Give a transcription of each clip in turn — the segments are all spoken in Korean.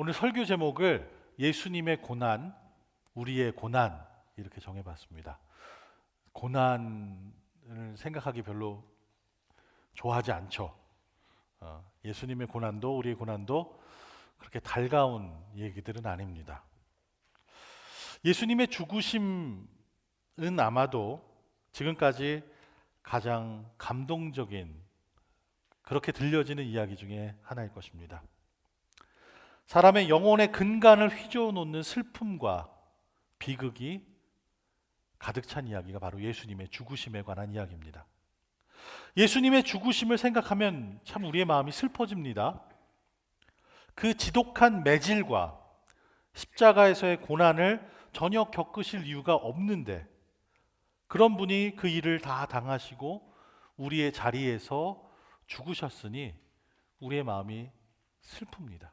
오늘 설교 제목을 예수님의 고난, 우리의 고난 이렇게 정해봤습니다. 고난을 생각하기 별로 좋아하지 않죠. 예수님의 고난도 우리의 고난도 그렇게 달가운 얘기들은 아닙니다. 예수님의 죽으심은 아마도 지금까지 가장 감동적인, 그렇게 들려지는 이야기 중에 하나일 것입니다. 사람의 영혼의 근간을 휘저어 놓는 슬픔과 비극이 가득 찬 이야기가 바로 예수님의 죽으심에 관한 이야기입니다. 예수님의 죽으심을 생각하면 참 우리의 마음이 슬퍼집니다. 그 지독한 매질과 십자가에서의 고난을 전혀 겪으실 이유가 없는데, 그런 분이 그 일을 다 당하시고 우리의 자리에서 죽으셨으니 우리의 마음이 슬픕니다.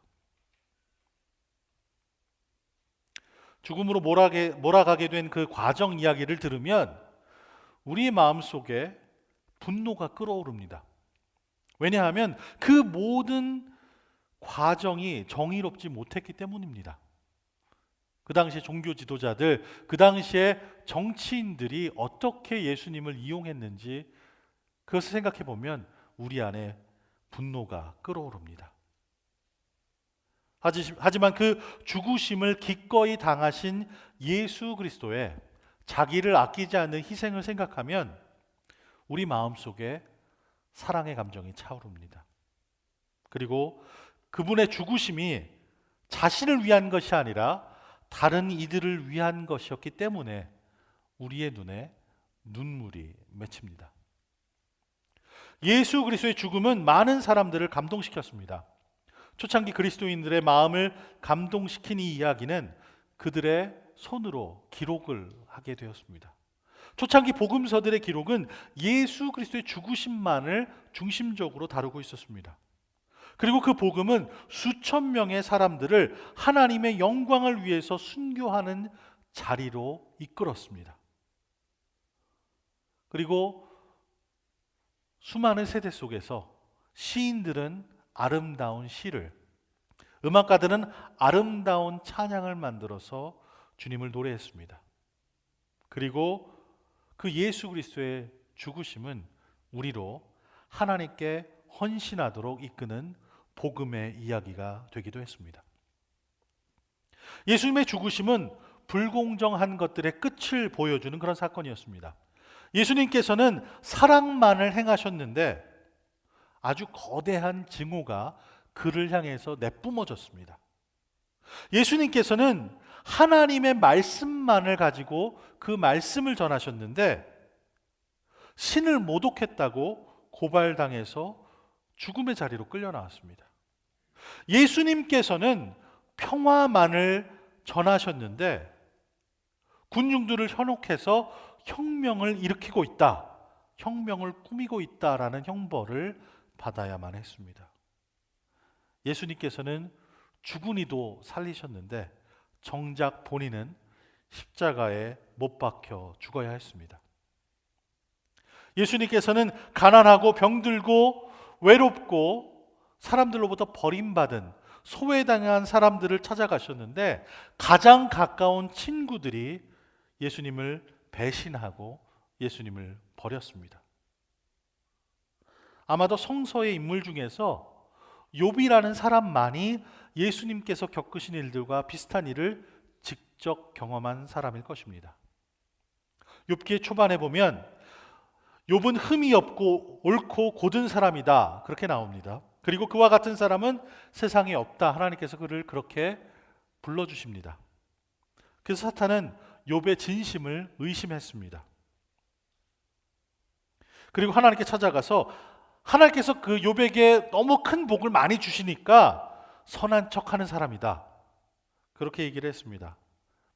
죽음으로 몰아가게 된 그 과정 이야기를 들으면 우리의 마음속에 분노가 끓어오릅니다. 왜냐하면 그 모든 과정이 정의롭지 못했기 때문입니다. 그 당시에 종교 지도자들, 그 당시에 정치인들이 어떻게 예수님을 이용했는지 그것을 생각해 보면 우리 안에 분노가 끓어오릅니다. 하지만 그 죽으심을 기꺼이 당하신 예수 그리스도의 자기를 아끼지 않는 희생을 생각하면 우리 마음속에 사랑의 감정이 차오릅니다. 그리고 그분의 죽으심이 자신을 위한 것이 아니라 다른 이들을 위한 것이었기 때문에 우리의 눈에 눈물이 맺힙니다. 예수 그리스도의 죽음은 많은 사람들을 감동시켰습니다. 초창기 그리스도인들의 마음을 감동시킨 이 이야기는 그들의 손으로 기록을 하게 되었습니다. 초창기 복음서들의 기록은 예수 그리스도의 죽으심만을 중심적으로 다루고 있었습니다. 그리고 그 복음은 수천 명의 사람들을 하나님의 영광을 위해서 순교하는 자리로 이끌었습니다. 그리고 수많은 세대 속에서 시인들은 아름다운 시를, 음악가들은 아름다운 찬양을 만들어서 주님을 노래했습니다. 그리고 그 예수 그리스도의 죽으심은 우리로 하나님께 헌신하도록 이끄는 복음의 이야기가 되기도 했습니다. 예수님의 죽으심은 불공정한 것들의 끝을 보여주는 그런 사건이었습니다. 예수님께서는 사랑만을 행하셨는데 아주 거대한 증오가 그를 향해서 내뿜어졌습니다. 예수님께서는 하나님의 말씀만을 가지고 그 말씀을 전하셨는데 신을 모독했다고 고발당해서 죽음의 자리로 끌려 나왔습니다. 예수님께서는 평화만을 전하셨는데 군중들을 현혹해서 혁명을 일으키고 있다, 혁명을 꾸미고 있다라는 형벌을 받아야만 했습니다. 예수님께서는 죽은 이도 살리셨는데 정작 본인은 십자가에 못 박혀 죽어야 했습니다. 예수님께서는 가난하고 병들고 외롭고 사람들로부터 버림받은 소외당한 사람들을 찾아가셨는데 가장 가까운 친구들이 예수님을 배신하고 예수님을 버렸습니다. 아마도 성서의 인물 중에서 욥이라는 사람만이 예수님께서 겪으신 일들과 비슷한 일을 직접 경험한 사람일 것입니다. 욥기의 초반에 보면 욥은 흠이 없고 옳고 고든 사람이다, 그렇게 나옵니다. 그리고 그와 같은 사람은 세상에 없다, 하나님께서 그를 그렇게 불러주십니다. 그래서 사탄은 욥의 진심을 의심했습니다. 그리고 하나님께 찾아가서 하나님께서 그 욥에게 너무 큰 복을 많이 주시니까 선한 척하는 사람이다, 그렇게 얘기를 했습니다.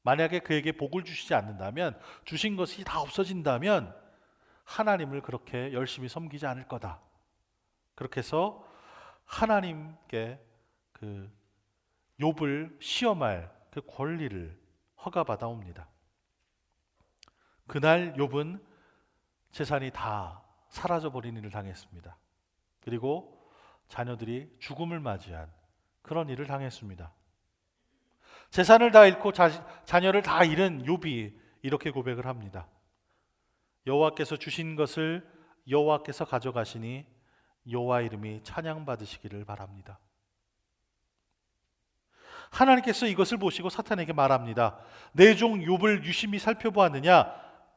만약에 그에게 복을 주시지 않는다면, 주신 것이 다 없어진다면 하나님을 그렇게 열심히 섬기지 않을 거다. 그렇게 해서 하나님께 그 욥을 시험할 그 권리를 허가받아 옵니다. 그날 욥은 재산이 다 사라져버린 일을 당했습니다. 그리고 자녀들이 죽음을 맞이한 그런 일을 당했습니다. 재산을 다 잃고 자녀를 다 잃은 욥이 이렇게 고백을 합니다. 여호와께서 주신 것을 여호와께서 가져가시니 여호와 이름이 찬양받으시기를 바랍니다. 하나님께서 이것을 보시고 사탄에게 말합니다. 내 종 욥을 유심히 살펴보았느냐?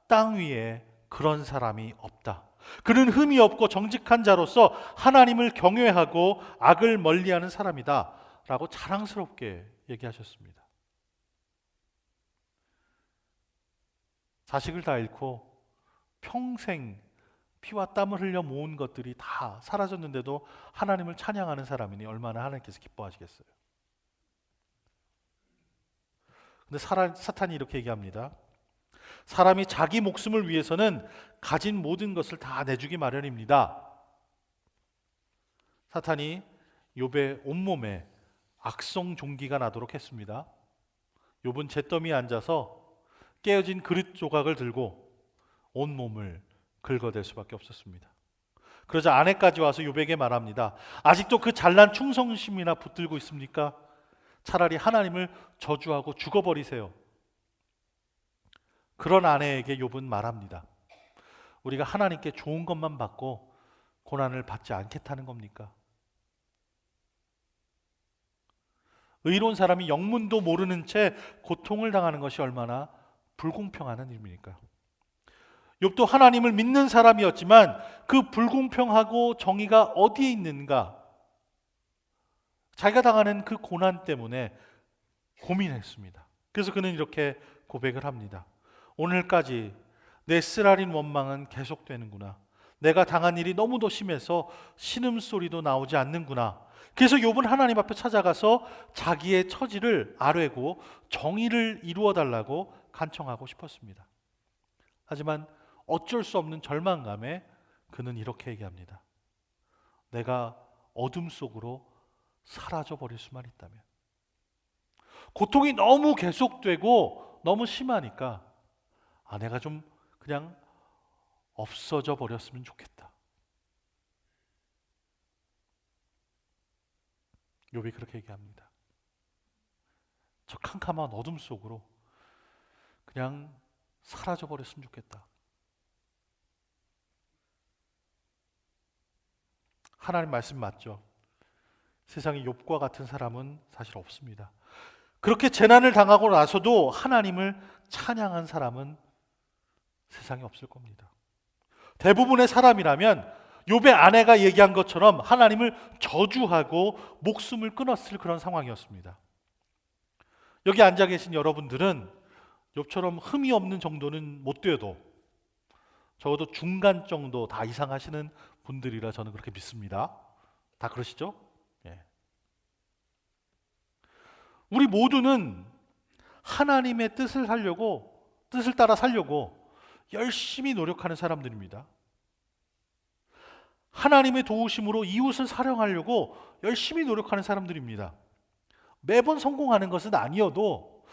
땅 위에 그런 사람이 없다. 그는 흠이 없고 정직한 자로서 하나님을 경외하고 악을 멀리하는 사람이다 라고 자랑스럽게 얘기하셨습니다. 자식을 다 잃고 평생 피와 땀을 흘려 모은 것들이 다 사라졌는데도 하나님을 찬양하는 사람이니 얼마나 하나님께서 기뻐하시겠어요. 근데 사탄이 이렇게 얘기합니다. 사람이 자기 목숨을 위해서는 가진 모든 것을 다 내주기 마련입니다. 사탄이 욥의 온몸에 악성 종기가 나도록 했습니다. 욥은 잿더미에 앉아서 깨어진 그릇 조각을 들고 온몸을 긁어댈 수밖에 없었습니다. 그러자 아내까지 와서 욥에게 말합니다. 아직도 그 잘난 충성심이나 붙들고 있습니까? 차라리 하나님을 저주하고 죽어버리세요. 그런 아내에게 욥은 말합니다. 우리가 하나님께 좋은 것만 받고 고난을 받지 않겠다는 겁니까? 의로운 사람이 영문도 모르는 채 고통을 당하는 것이 얼마나 불공평한 일입니까? 욥도 하나님을 믿는 사람이었지만 그 불공평하고 정의가 어디에 있는가? 자기가 당하는 그 고난 때문에 고민했습니다. 그래서 그는 이렇게 고백을 합니다. 오늘까지 내 쓰라린 원망은 계속되는구나. 내가 당한 일이 너무도 심해서 신음소리도 나오지 않는구나. 그래서 욥은 하나님 앞에 찾아가서 자기의 처지를 아뢰고 정의를 이루어 달라고 간청하고 싶었습니다. 하지만 어쩔 수 없는 절망감에 그는 이렇게 얘기합니다. 내가 어둠 속으로 사라져 버릴 수만 있다면. 고통이 너무 계속되고 너무 심하니까 내가 좀 그냥 없어져 버렸으면 좋겠다. 욥이 그렇게 얘기합니다. 저 캄캄한 어둠 속으로 그냥 사라져 버렸으면 좋겠다. 하나님 말씀 맞죠? 세상에 욥과 같은 사람은 사실 없습니다. 그렇게 재난을 당하고 나서도 하나님을 찬양한 사람은 세상에 없을 겁니다. 대부분의 사람이라면 욥의 아내가 얘기한 것처럼 하나님을 저주하고 목숨을 끊었을 그런 상황이었습니다. 여기 앉아 계신 여러분들은 욥처럼 흠이 없는 정도는 못 돼도 적어도 중간 정도 다 이상하시는 분들이라 저는 그렇게 믿습니다. 다 그러시죠? 예. 우리 모두는 하나님의 뜻을 따라 살려고 열심히 노력하는 사람들입니다. 하나님의 도우심으로 이웃을 사랑하려고 열심히 노력하는 사람들입니다. 매번 성공하는 것은 아니어도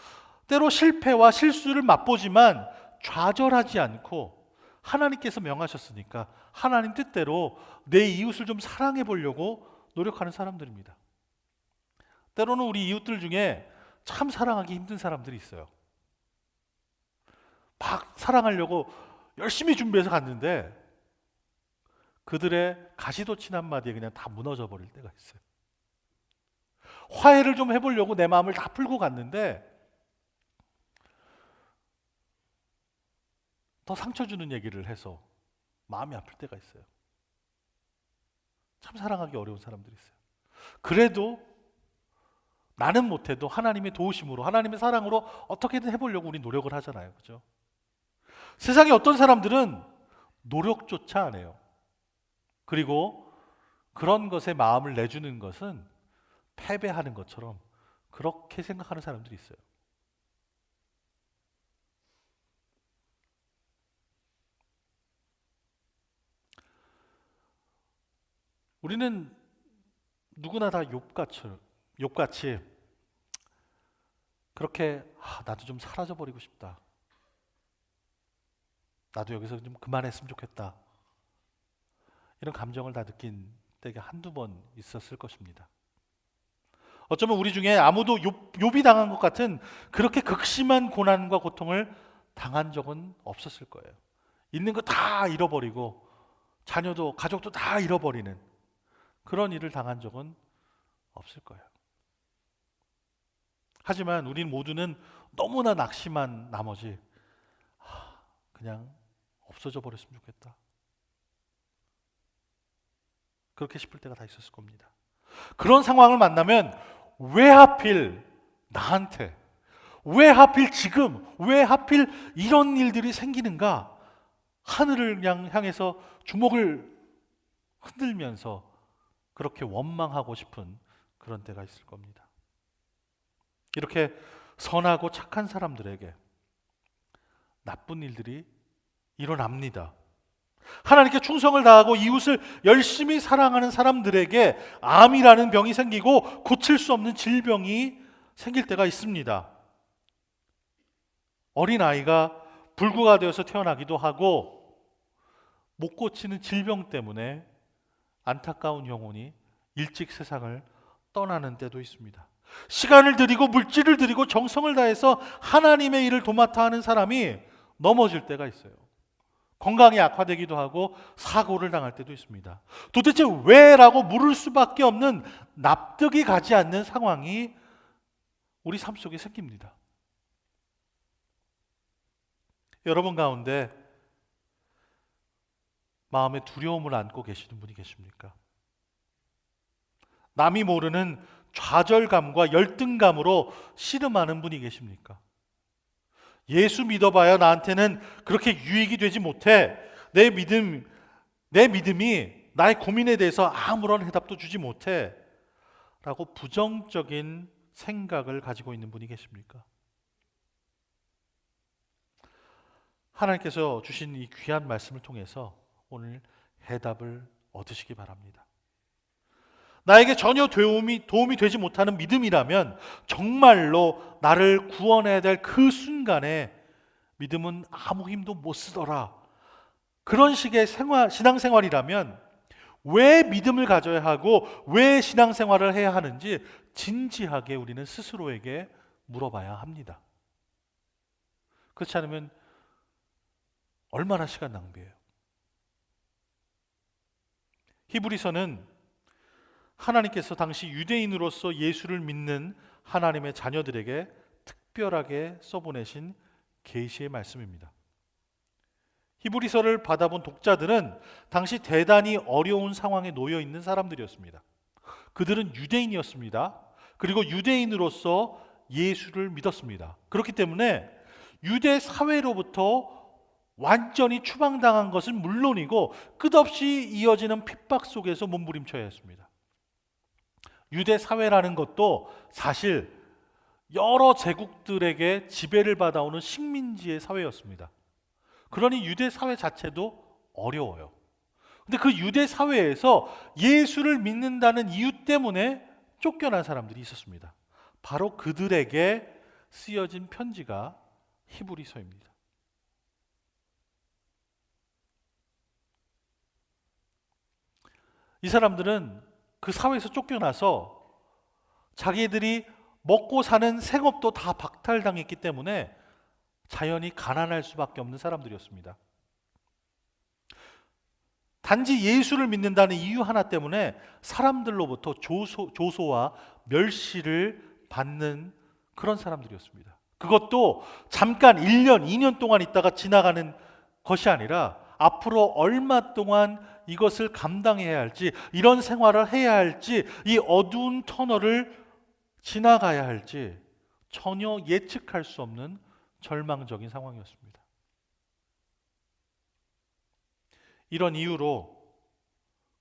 때로 실패와 실수를 맛보지만 좌절하지 않고 하나님께서 명하셨으니까 하나님 뜻대로 내 이웃을 좀 사랑해 보려고 노력하는 사람들입니다. 때로는 우리 이웃들 중에 참 사랑하기 힘든 사람들이 있어요. 막 사랑하려고 열심히 준비해서 갔는데 그들의 가시도친 한마디에 그냥 다 무너져 버릴 때가 있어요. 화해를 좀 해보려고 내 마음을 다 풀고 갔는데 더 상처 주는 얘기를 해서 마음이 아플 때가 있어요. 참 사랑하기 어려운 사람들이 있어요. 그래도 나는 못해도 하나님의 도우심으로, 하나님의 사랑으로 어떻게든 해보려고 우리 노력을 하잖아요. 그죠? 세상에 어떤 사람들은 노력조차 안 해요. 그리고 그런 것에 마음을 내주는 것은 패배하는 것처럼 그렇게 생각하는 사람들이 있어요. 우리는 누구나 다 욥같이 그렇게 나도 좀 사라져 버리고 싶다. 나도 여기서 좀 그만했으면 좋겠다. 이런 감정을 다 느낀 때가 한두 번 있었을 것입니다. 어쩌면 우리 중에 아무도 욥이 당한 것 같은 그렇게 극심한 고난과 고통을 당한 적은 없었을 거예요. 있는 거 다 잃어버리고 자녀도 가족도 다 잃어버리는 그런 일을 당한 적은 없을 거예요. 하지만 우리 모두는 너무나 낙심한 나머지 그냥 없어져 버렸으면 좋겠다, 그렇게 싶을 때가 다 있었을 겁니다. 그런 상황을 만나면 왜 하필 나한테, 왜 하필 지금, 왜 하필 이런 일들이 생기는가, 하늘을 향해서 주먹을 흔들면서 그렇게 원망하고 싶은 그런 때가 있을 겁니다. 이렇게 선하고 착한 사람들에게 나쁜 일들이 일어납니다. 하나님께 충성을 다하고 이웃을 열심히 사랑하는 사람들에게 암이라는 병이 생기고 고칠 수 없는 질병이 생길 때가 있습니다. 어린아이가 불구가 되어서 태어나기도 하고 못 고치는 질병 때문에 안타까운 영혼이 일찍 세상을 떠나는 때도 있습니다. 시간을 들이고 물질을 들이고 정성을 다해서 하나님의 일을 도맡아 하는 사람이 넘어질 때가 있어요. 건강이 악화되기도 하고 사고를 당할 때도 있습니다. 도대체 왜라고 물을 수밖에 없는, 납득이 가지 않는 상황이 우리 삶 속에 생깁니다. 여러분 가운데 마음에 두려움을 안고 계시는 분이 계십니까? 남이 모르는 좌절감과 열등감으로 씨름하는 분이 계십니까? 예수 믿어봐야 나한테는 그렇게 유익이 되지 못해. 내 믿음이 나의 고민에 대해서 아무런 해답도 주지 못해. 라고 부정적인 생각을 가지고 있는 분이 계십니까? 하나님께서 주신 이 귀한 말씀을 통해서 오늘 해답을 얻으시기 바랍니다. 나에게 전혀 도움이 되지 못하는 믿음이라면 정말로 나를 구원해야 될 그 순간에 믿음은 아무 힘도 못 쓰더라, 그런 식의 신앙생활이라면 왜 믿음을 가져야 하고 왜 신앙생활을 해야 하는지 진지하게 우리는 스스로에게 물어봐야 합니다. 그렇지 않으면 얼마나 시간 낭비예요. 히브리서는 하나님께서 당시 유대인으로서 예수를 믿는 하나님의 자녀들에게 특별하게 써보내신 계시의 말씀입니다. 히브리서를 받아본 독자들은 당시 대단히 어려운 상황에 놓여 있는 사람들이었습니다. 그들은 유대인이었습니다. 그리고 유대인으로서 예수를 믿었습니다. 그렇기 때문에 유대 사회로부터 완전히 추방당한 것은 물론이고 끝없이 이어지는 핍박 속에서 몸부림쳐야 했습니다. 유대 사회라는 것도 사실 여러 제국들에게 지배를 받아오는 식민지의 사회였습니다. 그러니 유대 사회 자체도 어려워요. 근데 그 유대 사회에서 예수를 믿는다는 이유 때문에 쫓겨난 사람들이 있었습니다. 바로 그들에게 쓰여진 편지가 히브리서입니다. 이 사람들은 그 사회에서 쫓겨나서 자기들이 먹고 사는 생업도 다 박탈당했기 때문에 자연히 가난할 수밖에 없는 사람들이었습니다. 단지 예수를 믿는다는 이유 하나 때문에 사람들로부터 조소와 멸시를 받는 그런 사람들이었습니다. 그것도 잠깐 1년, 2년 동안 있다가 지나가는 것이 아니라 앞으로 얼마 동안 이것을 감당해야 할지, 이런 생활을 해야 할지, 이 어두운 터널을 지나가야 할지 전혀 예측할 수 없는 절망적인 상황이었습니다. 이런 이유로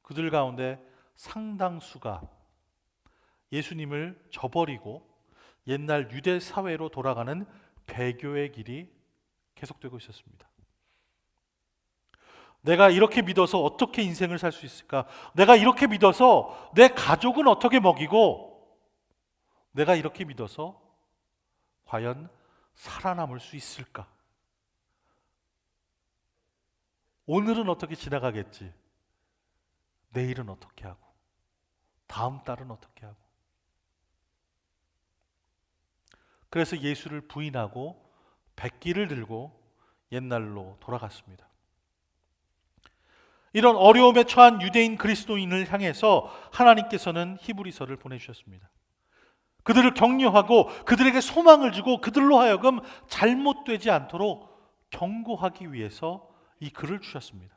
그들 가운데 상당수가 예수님을 저버리고 옛날 유대 사회로 돌아가는 배교의 길이 계속되고 있었습니다. 내가 이렇게 믿어서 어떻게 인생을 살 수 있을까? 내가 이렇게 믿어서 내 가족은 어떻게 먹이고, 내가 이렇게 믿어서 과연 살아남을 수 있을까? 오늘은 어떻게 지나가겠지? 내일은 어떻게 하고? 다음 달은 어떻게 하고? 그래서 예수를 부인하고 백기를 들고 옛날로 돌아갔습니다. 이런 어려움에 처한 유대인 그리스도인을 향해서 하나님께서는 히브리서를 보내주셨습니다. 그들을 격려하고 그들에게 소망을 주고 그들로 하여금 잘못되지 않도록 경고하기 위해서 이 글을 주셨습니다.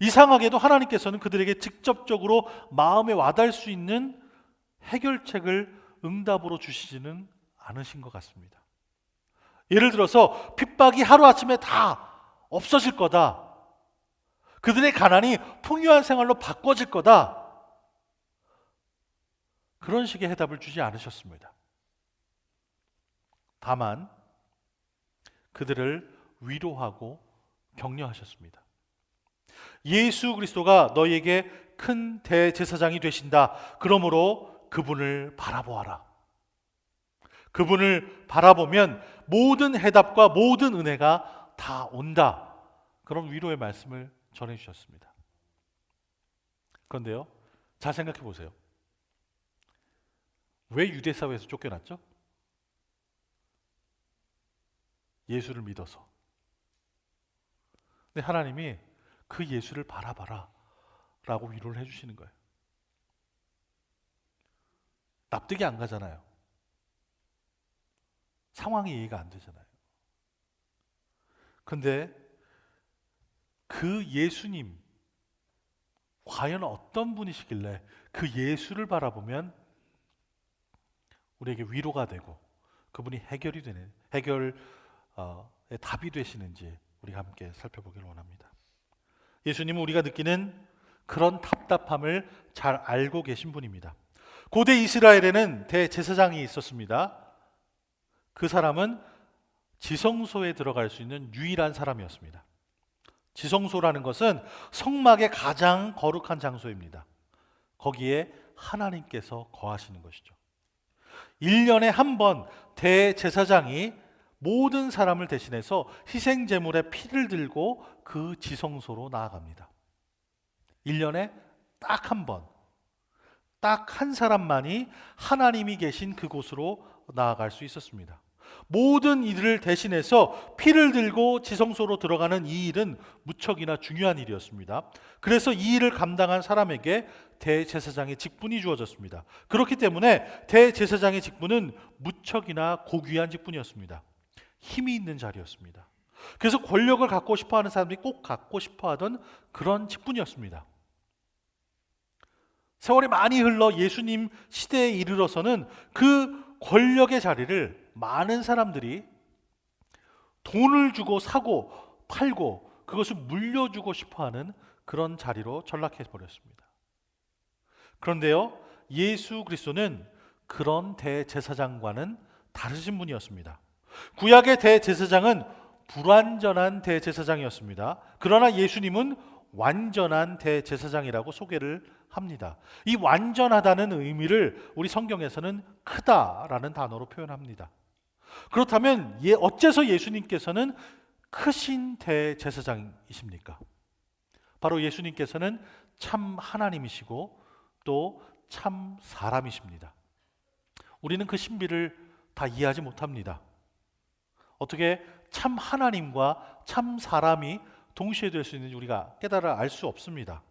이상하게도 하나님께서는 그들에게 직접적으로 마음에 와닿을 수 있는 해결책을 응답으로 주시지는 않으신 것 같습니다. 예를 들어서 핍박이 하루아침에 다 없어질 거다, 그들의 가난이 풍요한 생활로 바꿔질 거다, 그런 식의 해답을 주지 않으셨습니다. 다만 그들을 위로하고 격려하셨습니다. 예수 그리스도가 너희에게 큰 대제사장이 되신다. 그러므로 그분을 바라보아라. 그분을 바라보면 모든 해답과 모든 은혜가 다 온다. 그런 위로의 말씀을 전해주셨습니다. 그런데요, 잘 생각해 보세요. 왜 유대 사회에서 쫓겨났죠? 예수를 믿어서. 근데 하나님이 그 예수를 바라봐라 라고 위로를 해주시는 거예요. 납득이 안 가잖아요. 상황이 이해가 안 되잖아요. 근데 그 예수님, 과연 어떤 분이시길래 그 예수를 바라보면 우리에게 위로가 되고 그분이 해결이 되는, 해결의 답이 되시는지 우리가 함께 살펴보기를 원합니다. 예수님은 우리가 느끼는 그런 답답함을 잘 알고 계신 분입니다. 고대 이스라엘에는 대제사장이 있었습니다. 그 사람은 지성소에 들어갈 수 있는 유일한 사람이었습니다. 지성소라는 것은 성막의 가장 거룩한 장소입니다. 거기에 하나님께서 거하시는 것이죠. 1년에 한 번 대제사장이 모든 사람을 대신해서 희생제물의 피를 들고 그 지성소로 나아갑니다. 1년에 딱 한 번, 딱 한 사람만이 하나님이 계신 그곳으로 나아갈 수 있었습니다. 모든 이들을 대신해서 피를 들고 지성소로 들어가는 이 일은 무척이나 중요한 일이었습니다. 그래서 이 일을 감당한 사람에게 대제사장의 직분이 주어졌습니다. 그렇기 때문에 대제사장의 직분은 무척이나 고귀한 직분이었습니다. 힘이 있는 자리였습니다. 그래서 권력을 갖고 싶어하는 사람들이 꼭 갖고 싶어하던 그런 직분이었습니다. 세월이 많이 흘러 예수님 시대에 이르러서는 그 권력의 자리를 많은 사람들이 돈을 주고 사고 팔고 그것을 물려주고 싶어하는 그런 자리로 전락해 버렸습니다. 그런데요, 예수 그리스도는 그런 대제사장과는 다르신 분이었습니다. 구약의 대제사장은 불완전한 대제사장이었습니다. 그러나 예수님은 완전한 대제사장이라고 소개를 합니다. 이 완전하다는 의미를 우리 성경에서는 크다라는 단어로 표현합니다. 그렇다면 어째서 예수님께서는 크신 대제사장이십니까? 바로 예수님께서는 참 하나님이시고 또 참 사람이십니다. 우리는 그 신비를 다 이해하지 못합니다. 어떻게 참 하나님과 참 사람이 동시에 될 수 있는지 우리가 깨달아 알 수 없습니다.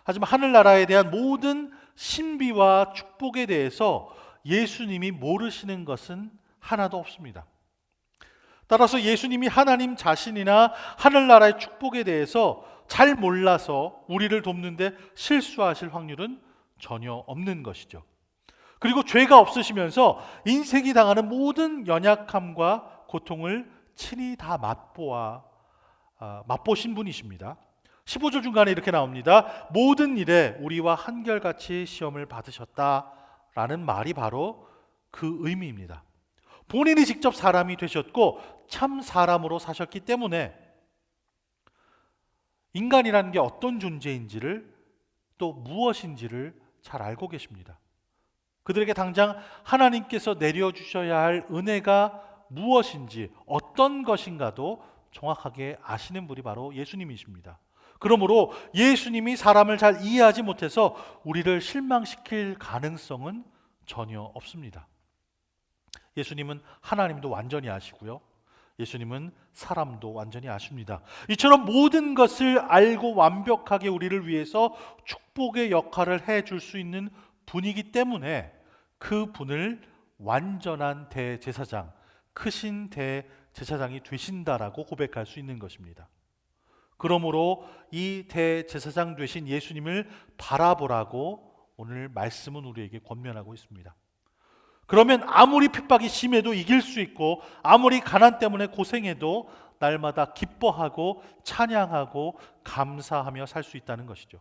하지만 하늘나라에 대한 모든 신비와 축복에 대해서 예수님이 모르시는 것은 하나도 없습니다. 따라서 예수님이 하나님 자신이나 하늘나라의 축복에 대해서 잘 몰라서 우리를 돕는데 실수하실 확률은 전혀 없는 것이죠. 그리고 죄가 없으시면서 인생이 당하는 모든 연약함과 고통을 친히 다 맛보신 분이십니다. 15절 중간에 이렇게 나옵니다. 모든 일에 우리와 한결같이 시험을 받으셨다라는 말이 바로 그 의미입니다. 본인이 직접 사람이 되셨고 참 사람으로 사셨기 때문에 인간이라는 게 어떤 존재인지를 또 무엇인지를 잘 알고 계십니다. 그들에게 당장 하나님께서 내려주셔야 할 은혜가 무엇인지 어떤 것인가도 정확하게 아시는 분이 바로 예수님이십니다. 그러므로 예수님이 사람을 잘 이해하지 못해서 우리를 실망시킬 가능성은 전혀 없습니다. 예수님은 하나님도 완전히 아시고요. 예수님은 사람도 완전히 아십니다. 이처럼 모든 것을 알고 완벽하게 우리를 위해서 축복의 역할을 해줄 수 있는 분이기 때문에 그 분을 완전한 대제사장, 크신 대제사장이 되신다라고 고백할 수 있는 것입니다. 그러므로 이 대제사장 되신 예수님을 바라보라고 오늘 말씀은 우리에게 권면하고 있습니다. 그러면 아무리 핍박이 심해도 이길 수 있고 아무리 가난 때문에 고생해도 날마다 기뻐하고 찬양하고 감사하며 살 수 있다는 것이죠.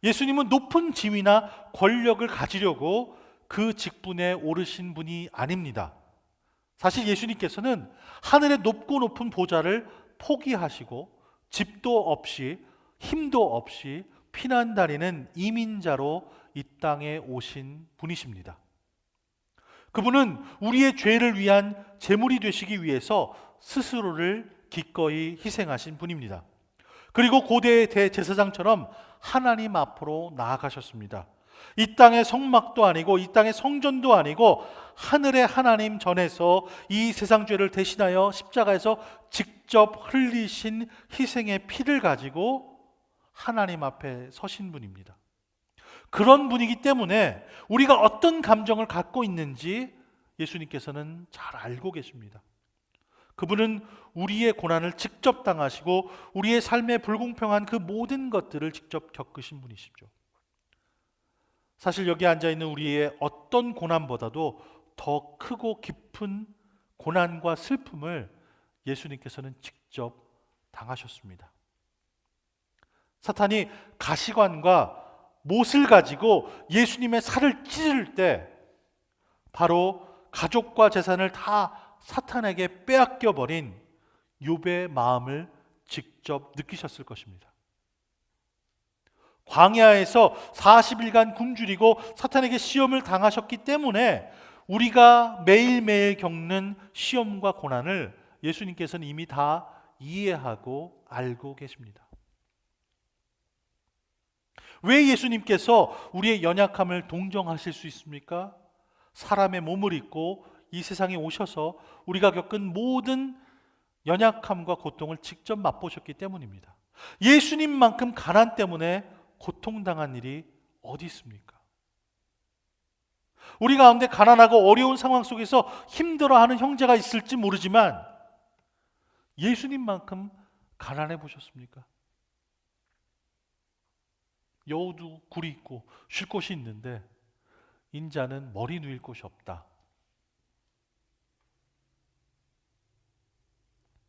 예수님은 높은 지위나 권력을 가지려고 그 직분에 오르신 분이 아닙니다. 사실 예수님께서는 하늘의 높고 높은 보좌를 포기하시고 집도 없이 힘도 없이 피난다니는 이민자로 이 땅에 오신 분이십니다. 그분은 우리의 죄를 위한 제물이 되시기 위해서 스스로를 기꺼이 희생하신 분입니다. 그리고 고대의 대제사장처럼 하나님 앞으로 나아가셨습니다. 이 땅의 성막도 아니고 이 땅의 성전도 아니고 하늘의 하나님 전에서 이 세상 죄를 대신하여 십자가에서 직접 흘리신 희생의 피를 가지고 하나님 앞에 서신 분입니다. 그런 분이기 때문에 우리가 어떤 감정을 갖고 있는지 예수님께서는 잘 알고 계십니다. 그분은 우리의 고난을 직접 당하시고 우리의 삶의 불공평한 그 모든 것들을 직접 겪으신 분이시죠. 사실 여기 앉아있는 우리의 어떤 고난보다도 더 크고 깊은 고난과 슬픔을 예수님께서는 직접 당하셨습니다. 사탄이 가시관과 못을 가지고 예수님의 살을 찌를 때 바로 가족과 재산을 다 사탄에게 빼앗겨 버린 욥의 마음을 직접 느끼셨을 것입니다. 광야에서 40일간 굶주리고 사탄에게 시험을 당하셨기 때문에 우리가 매일매일 겪는 시험과 고난을 예수님께서는 이미 다 이해하고 알고 계십니다. 왜 예수님께서 우리의 연약함을 동정하실 수 있습니까? 사람의 몸을 입고 이 세상에 오셔서 우리가 겪은 모든 연약함과 고통을 직접 맛보셨기 때문입니다. 예수님만큼 가난 때문에 고통당한 일이 어디 있습니까? 우리 가운데 가난하고 어려운 상황 속에서 힘들어하는 형제가 있을지 모르지만 예수님만큼 가난해 보셨습니까? 여우도 굴이 있고 쉴 곳이 있는데 인자는 머리 누일 곳이 없다.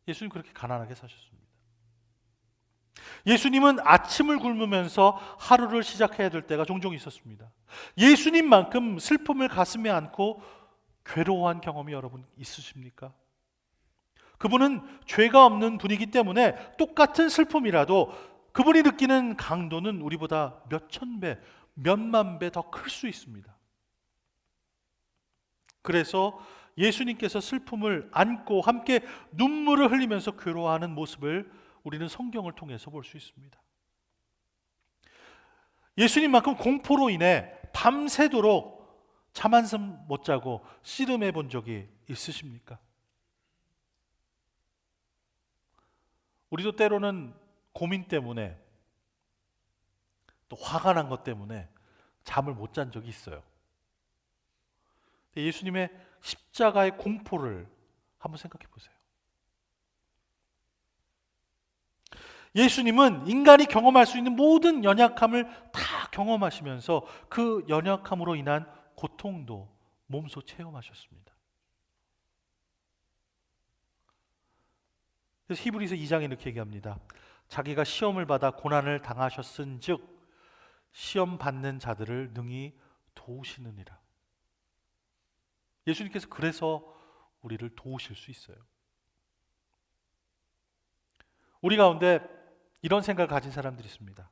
예수님 그렇게 가난하게 사셨습니다. 예수님은 아침을 굶으면서 하루를 시작해야 될 때가 종종 있었습니다. 예수님만큼 슬픔을 가슴에 안고 괴로워한 경험이 여러분 있으십니까? 그분은 죄가 없는 분이기 때문에 똑같은 슬픔이라도 그분이 느끼는 강도는 우리보다 몇천 배, 몇만 배 더 클 수 있습니다. 그래서 예수님께서 슬픔을 안고 함께 눈물을 흘리면서 괴로워하는 모습을 우리는 성경을 통해서 볼 수 있습니다. 예수님만큼 공포로 인해 밤새도록 잠 한숨 못 자고 씨름해 본 적이 있으십니까? 우리도 때로는 고민 때문에 또 화가 난 것 때문에 잠을 못 잔 적이 있어요. 예수님의 십자가의 공포를 한번 생각해 보세요. 예수님은 인간이 경험할 수 있는 모든 연약함을 다 경험하시면서 그 연약함으로 인한 고통도 몸소 체험하셨습니다. 그래서 히브리서 2장에 이렇게 얘기합니다. 자기가 시험을 받아 고난을 당하셨은즉 시험 받는 자들을 능히 도우시느니라. 예수님께서 그래서 우리를 도우실 수 있어요. 우리 가운데 이런 생각을 가진 사람들이 있습니다.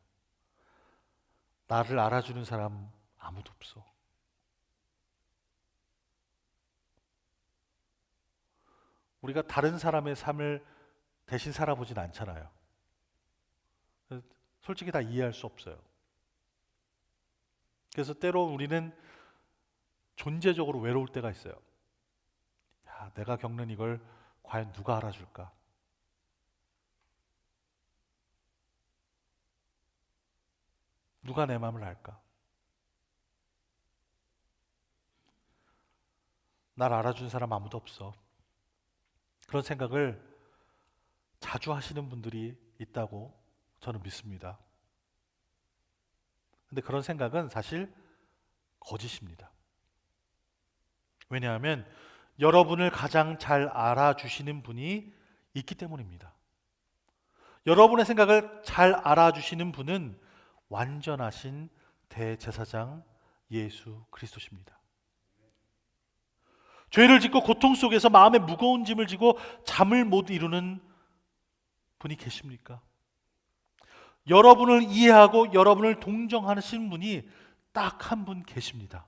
나를 알아주는 사람 아무도 없어. 우리가 다른 사람의 삶을 대신 살아보진 않잖아요. 솔직히 다 이해할 수 없어요. 그래서 때로 우리는 존재적으로 외로울 때가 있어요. 야, 내가 겪는 이걸 과연 누가 알아줄까? 누가 내 마음을 알까? 날 알아준 사람 아무도 없어. 그런 생각을 자주 하시는 분들이 있다고 저는 믿습니다. 근데 그런 생각은 사실 거짓입니다. 왜냐하면 여러분을 가장 잘 알아주시는 분이 있기 때문입니다. 여러분의 생각을 잘 알아주시는 분은 완전하신 대제사장 예수 그리스도십니다. 죄를 짓고 고통 속에서 마음에 무거운 짐을 지고 잠을 못 이루는 분이 계십니까? 여러분을 이해하고 여러분을 동정하시는 분이 딱 한 분 계십니다.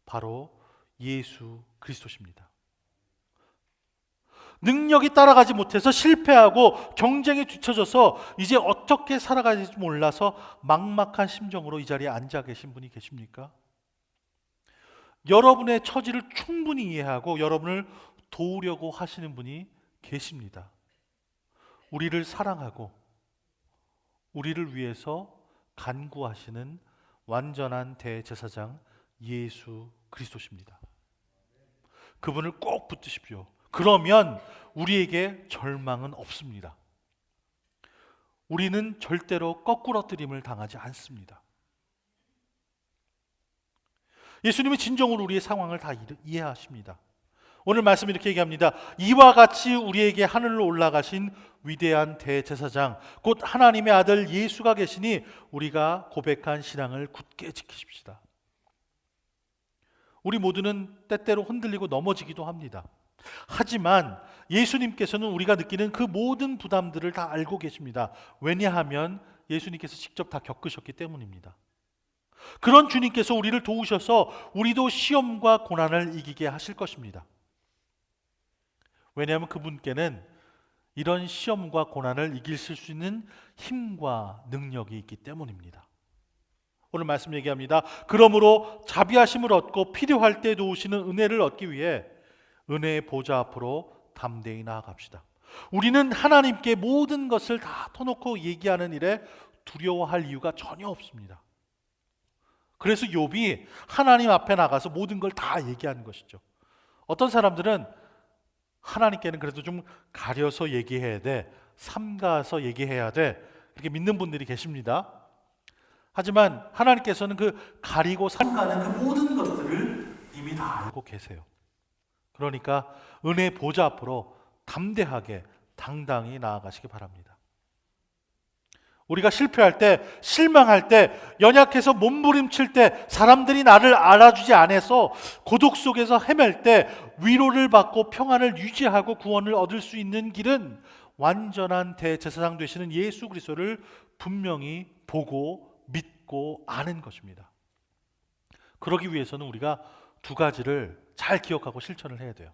바로 예수 그리스도십니다. 능력이 따라가지 못해서 실패하고 경쟁에 뒤처져서 이제 어떻게 살아가야 될지 몰라서 막막한 심정으로 이 자리에 앉아 계신 분이 계십니까? 여러분의 처지를 충분히 이해하고 여러분을 도우려고 하시는 분이 계십니다. 우리를 사랑하고 우리를 위해서 간구하시는 완전한 대제사장 예수 그리스도십니다. 그분을 꼭 붙드십시오. 그러면 우리에게 절망은 없습니다. 우리는 절대로 거꾸러뜨림을 당하지 않습니다. 예수님이 진정으로 우리의 상황을 다 이해하십니다. 오늘 말씀 이렇게 얘기합니다. 이와 같이 우리에게 하늘로 올라가신 위대한 대제사장 곧 하나님의 아들 예수가 계시니 우리가 고백한 신앙을 굳게 지키십시다. 우리 모두는 때때로 흔들리고 넘어지기도 합니다. 하지만 예수님께서는 우리가 느끼는 그 모든 부담들을 다 알고 계십니다. 왜냐하면 예수님께서 직접 다 겪으셨기 때문입니다. 그런 주님께서 우리를 도우셔서 우리도 시험과 고난을 이기게 하실 것입니다. 왜냐하면 그분께는 이런 시험과 고난을 이길 수 있는 힘과 능력이 있기 때문입니다. 오늘 말씀 얘기합니다. 그러므로 자비하심을 얻고 필요할 때 도우시는 은혜를 얻기 위해 은혜의 보좌 앞으로 담대히 나아갑시다. 우리는 하나님께 모든 것을 다 터놓고 얘기하는 일에 두려워할 이유가 전혀 없습니다. 그래서 욥이 하나님 앞에 나가서 모든 걸 다 얘기하는 것이죠. 어떤 사람들은 하나님께는 그래도 좀 가려서 얘기해야 돼, 삼가서 얘기해야 돼, 이렇게 믿는 분들이 계십니다. 하지만 하나님께서는 그 가리고 삼가는 그 모든 것들을 이미 다 알고 계세요. 그러니까 은혜 보좌 앞으로 담대하게 당당히 나아가시기 바랍니다. 우리가 실패할 때, 실망할 때, 연약해서 몸부림칠 때, 사람들이 나를 알아주지 않아서 고독 속에서 헤맬 때 위로를 받고 평안을 유지하고 구원을 얻을 수 있는 길은 완전한 대제사장 되시는 예수 그리스도를 분명히 보고 믿고 아는 것입니다. 그러기 위해서는 우리가 두 가지를 잘 기억하고 실천을 해야 돼요.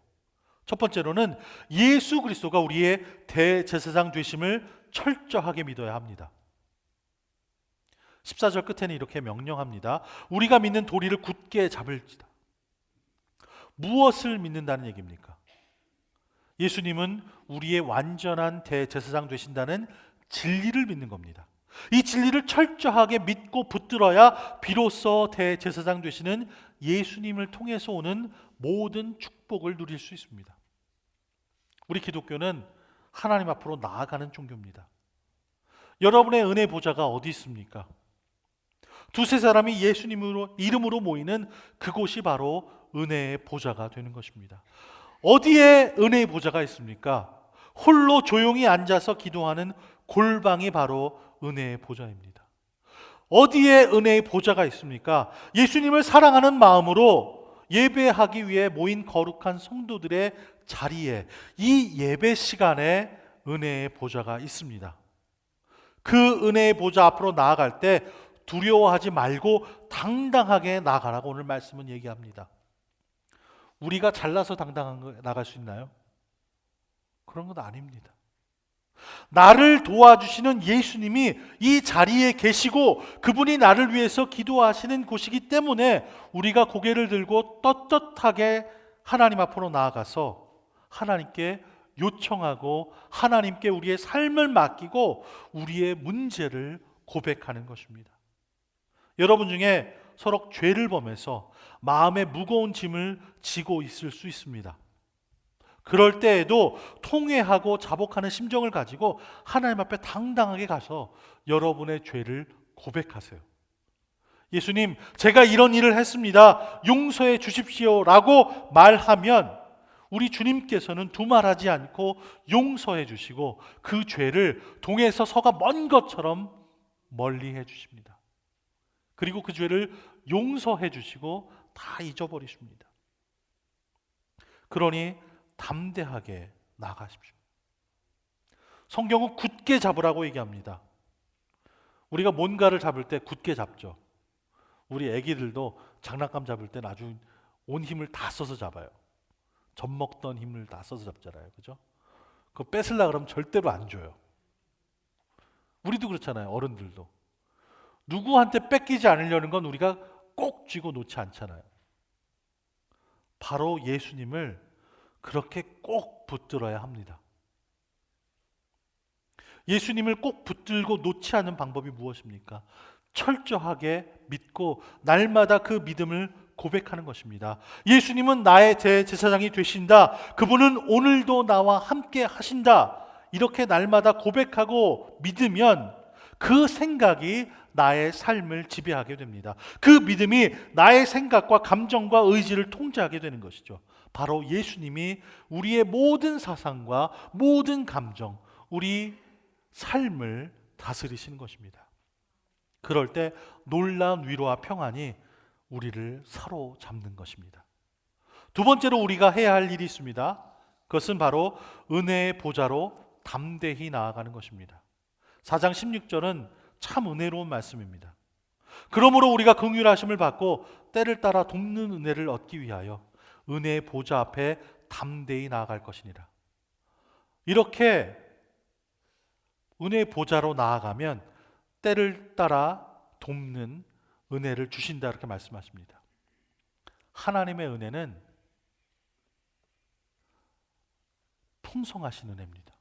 첫 번째로는 예수 그리스도가 우리의 대제사장 되심을 철저하게 믿어야 합니다. 14절 끝에는 이렇게 명령합니다. 우리가 믿는 도리를 굳게 잡을지다. 무엇을 믿는다는 얘기입니까? 예수님은 우리의 완전한 대제사장 되신다는 진리를 믿는 겁니다. 이 진리를 철저하게 믿고 붙들어야 비로소 대제사장 되시는 예수님을 통해서 오는 모든 축복을 누릴 수 있습니다. 우리 기독교는 하나님 앞으로 나아가는 종교입니다. 여러분의 은혜 보좌가 어디 있습니까? 두세 사람이 예수님으로 이름으로 모이는 그곳이 바로 은혜의 보좌가 되는 것입니다. 어디에 은혜의 보좌가 있습니까? 홀로 조용히 앉아서 기도하는 골방이 바로 은혜의 보좌입니다. 어디에 은혜의 보좌가 있습니까? 예수님을 사랑하는 마음으로 예배하기 위해 모인 거룩한 성도들의 자리에, 이 예배 시간에 은혜의 보좌가 있습니다. 그 은혜의 보좌 앞으로 나아갈 때 두려워하지 말고 당당하게 나아가라고 오늘 말씀은 얘기합니다. 우리가 잘나서 당당하게 나갈 수 있나요? 그런 건 아닙니다. 나를 도와주시는 예수님이 이 자리에 계시고 그분이 나를 위해서 기도하시는 곳이기 때문에 우리가 고개를 들고 떳떳하게 하나님 앞으로 나아가서 하나님께 요청하고 하나님께 우리의 삶을 맡기고 우리의 문제를 고백하는 것입니다. 여러분 중에 서로 죄를 범해서 마음에 무거운 짐을 지고 있을 수 있습니다. 그럴 때에도 통회하고 자복하는 심정을 가지고 하나님 앞에 당당하게 가서 여러분의 죄를 고백하세요. 예수님, 제가 이런 일을 했습니다. 용서해 주십시오 라고 말하면 우리 주님께서는 두말하지 않고 용서해 주시고 그 죄를 동에서 서가 먼 것처럼 멀리 해 주십니다. 그리고 그 죄를 용서해 주시고 다 잊어버리십니다. 그러니 담대하게 나가십시오. 성경은 굳게 잡으라고 얘기합니다. 우리가 뭔가를 잡을 때 굳게 잡죠. 우리 애기들도 장난감 잡을 때는 아주 온 힘을 다 써서 잡아요. 젖 먹던 힘을 다 써서 잡잖아요. 그죠? 그거 뺏으려고 그러면 절대로 안 줘요. 우리도 그렇잖아요. 어른들도. 누구한테 뺏기지 않으려는 건 우리가 꼭 쥐고 놓지 않잖아요. 바로 예수님을 그렇게 꼭 붙들어야 합니다. 예수님을 꼭 붙들고 놓지 않는 방법이 무엇입니까? 철저하게 믿고 날마다 그 믿음을 고백하는 것입니다. 예수님은 나의 제사장이 되신다. 그분은 오늘도 나와 함께 하신다. 이렇게 날마다 고백하고 믿으면 그 생각이 나의 삶을 지배하게 됩니다. 그 믿음이 나의 생각과 감정과 의지를 통제하게 되는 것이죠. 바로 예수님이 우리의 모든 사상과 모든 감정, 우리 삶을 다스리시는 것입니다. 그럴 때 놀라운 위로와 평안이 우리를 사로잡는 것입니다. 두 번째로 우리가 해야 할 일이 있습니다. 그것은 바로 은혜의 보좌로 담대히 나아가는 것입니다. 4장 16절은 참 은혜로운 말씀입니다. 그러므로 우리가 긍휼하심을 받고 때를 따라 돕는 은혜를 얻기 위하여 은혜의 보좌 앞에 담대히 나아갈 것이니라. 이렇게 은혜의 보좌로 나아가면 때를 따라 돕는 은혜를 주신다 이렇게 말씀하십니다. 하나님의 은혜는 풍성하신 은혜입니다.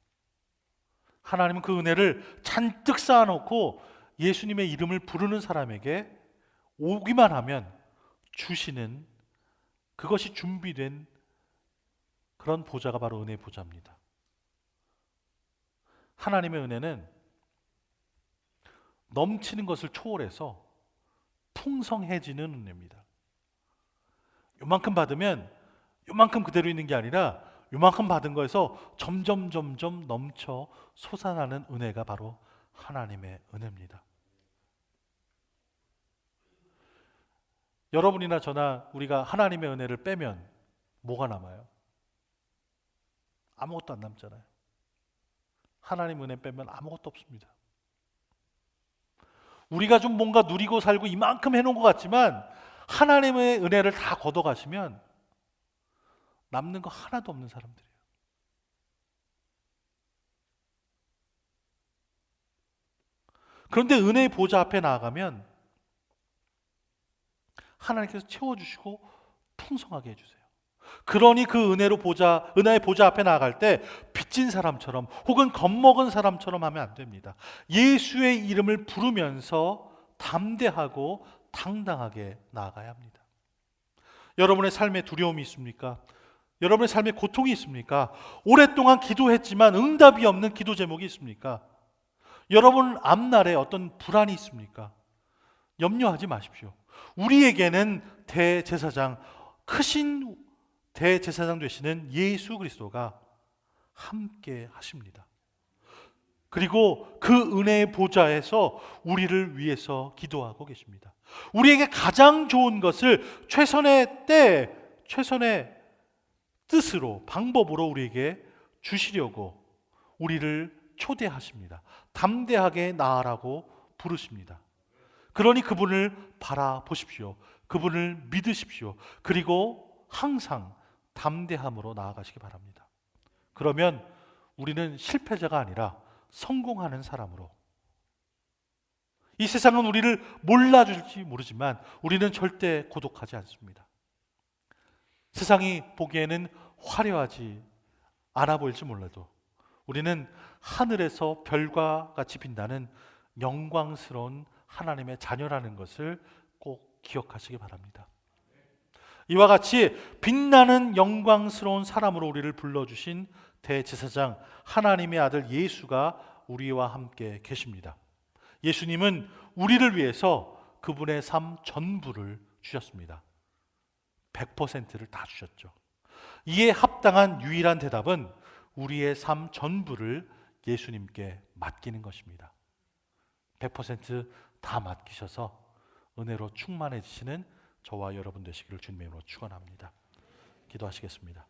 하나님은 그 은혜를 잔뜩 쌓아놓고 예수님의 이름을 부르는 사람에게 오기만 하면 주시는 그것이 준비된 그런 보좌가 바로 은혜의 보좌입니다. 하나님의 은혜는 넘치는 것을 초월해서 풍성해지는 은혜입니다. 요만큼 받으면 요만큼 그대로 있는 게 아니라 요만큼 받은 거에서 점점 넘쳐 솟아나는 은혜가 바로 하나님의 은혜입니다. 여러분이나 저나 우리가 하나님의 은혜를 빼면 뭐가 남아요? 아무것도 안 남잖아요. 하나님 은혜 빼면 아무것도 없습니다. 우리가 좀 뭔가 누리고 살고 이만큼 해놓은 것 같지만 하나님의 은혜를 다 걷어가시면 남는 거 하나도 없는 사람들이에요. 그런데 은혜의 보좌 앞에 나아가면 하나님께서 채워주시고 풍성하게 해주세요. 그러니 그 은혜의 보좌 앞에 나아갈 때 빚진 사람처럼 혹은 겁먹은 사람처럼 하면 안 됩니다. 예수의 이름을 부르면서 담대하고 당당하게 나아가야 합니다. 여러분의 삶에 두려움이 있습니까? 여러분의 삶에 고통이 있습니까? 오랫동안 기도했지만 응답이 없는 기도 제목이 있습니까? 여러분 앞날에 어떤 불안이 있습니까? 염려하지 마십시오. 우리에게는 대제사장, 크신 대제사장 되시는 예수 그리스도가 함께 하십니다. 그리고 그 은혜의 보좌에서 우리를 위해서 기도하고 계십니다. 우리에게 가장 좋은 것을 최선의 때, 최선의 뜻으로, 방법으로 우리에게 주시려고 우리를 초대하십니다. 담대하게 나아라고 부르십니다. 그러니 그분을 바라보십시오. 그분을 믿으십시오. 그리고 항상 담대함으로 나아가시기 바랍니다. 그러면 우리는 실패자가 아니라 성공하는 사람으로, 이 세상은 우리를 몰라줄지 모르지만 우리는 절대 고독하지 않습니다. 세상이 보기에는 화려하지 않아 보일지 몰라도 우리는 하늘에서 별과 같이 빛나는 영광스러운 하나님의 자녀라는 것을 꼭 기억하시기 바랍니다. 이와 같이 빛나는 영광스러운 사람으로 우리를 불러주신 대제사장 하나님의 아들 예수가 우리와 함께 계십니다. 예수님은 우리를 위해서 그분의 삶 전부를 주셨습니다. 100%를 다 주셨죠. 이에 합당한 유일한 대답은 우리의 삶 전부를 예수님께 맡기는 것입니다. 100%다 맡기셔서 은혜로 충만해지시는 저와 여러분 되시기를 주님의 이름으로 축원합니다. 기도하시겠습니다.